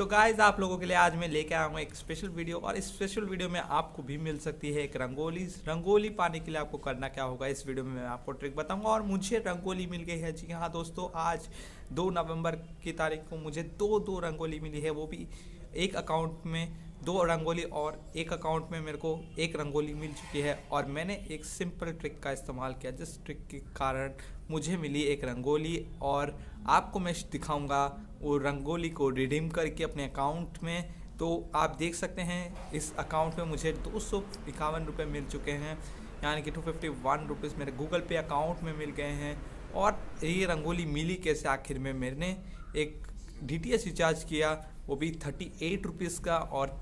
तो गाइज आप लोगों के लिए आज मैं लेके आया हूँ एक स्पेशल वीडियो, और इस स्पेशल वीडियो में आपको भी मिल सकती है एक रंगोली पाने के लिए आपको करना क्या होगा। इस वीडियो में मैं आपको ट्रिक बताऊंगा और मुझे रंगोली मिल गई है। जी हाँ दोस्तों, आज 2 नवंबर की तारीख को मुझे दो रंगोली मिली है, वो भी एक अकाउंट में 2 रंगोली, और एक अकाउंट में मेरे को एक रंगोली मिल चुकी है। और मैंने एक सिंपल ट्रिक का इस्तेमाल किया, जिस ट्रिक के कारण मुझे मिली एक रंगोली, और आपको मैं दिखाऊंगा वो रंगोली को रिडीम करके अपने अकाउंट में। तो आप देख सकते हैं इस अकाउंट में मुझे 251 रुपये मिल चुके हैं, यानी कि 251 रुपीज़ मेरे गूगल पे अकाउंट में मिल गए हैं। और ये रंगोली मिली कैसे? आखिर में मैंने एक DTH रिचार्ज किया, वो भी 38 रुपीज़ का, और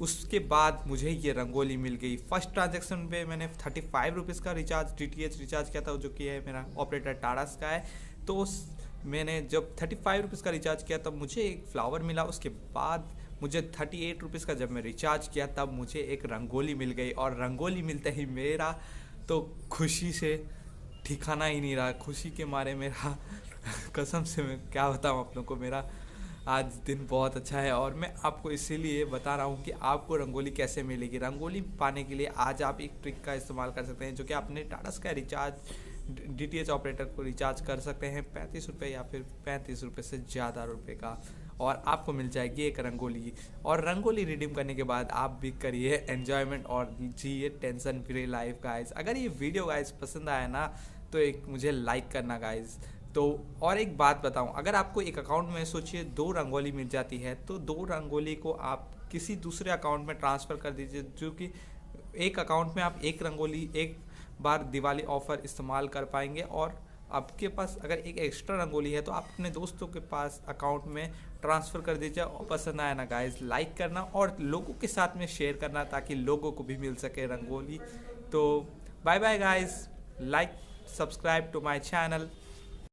उसके बाद मुझे ये रंगोली मिल गई। फर्स्ट ट्रांजैक्शन पे मैंने 35 रुपीज़ का DTH रिचार्ज किया था, जो कि है मेरा ऑपरेटर टाटा स्काई है। तो मैंने जब 35 रुपीज़ का रिचार्ज किया तब मुझे एक फ्लावर मिला। उसके बाद मुझे 38 रुपीज़ का जब मैं रिचार्ज किया तब मुझे एक रंगोली मिल गई, और रंगोली मिलते ही मेरा तो खुशी से ठिकाना ही नहीं रहा। खुशी के मारे मेरा कसम से मैं क्या बताऊँ आप लोगों को, मेरा आज दिन बहुत अच्छा है। और मैं आपको इसीलिए बता रहा हूँ कि आपको रंगोली कैसे मिलेगी। रंगोली पाने के लिए आज आप एक ट्रिक का इस्तेमाल कर सकते हैं, जो कि आपने Tata sky recharge DTH operator को रिचार्ज कर सकते हैं 35 रुपये या फिर 35 रुपये से ज़्यादा रुपये का, और आपको मिल जाएगी एक रंगोली। और रंगोली रिडीम करने के बाद आप भी करिए एन्जॉयमेंट और जिए टेंशन फ्री लाइफ गाइज। अगर ये वीडियो गाइज पसंद आया ना तो एक मुझे लाइक करना गाइज। तो और एक बात बताऊं, अगर आपको एक अकाउंट में सोचिए 2 रंगोली मिल जाती है, तो 2 रंगोली को आप किसी दूसरे अकाउंट में ट्रांसफ़र कर दीजिए, जो कि एक अकाउंट में आप एक रंगोली एक बार दिवाली ऑफ़र इस्तेमाल कर पाएंगे। और आपके पास अगर एक एक्स्ट्रा रंगोली है तो आप अपने दोस्तों के पास अकाउंट में ट्रांसफ़र कर दीजिए। और पसंद आया ना गाइज, लाइक करना और लोगों के साथ में शेयर करना, ताकि लोगों को भी मिल सके रंगोली। तो bye bye guys, like subscribe to my channel.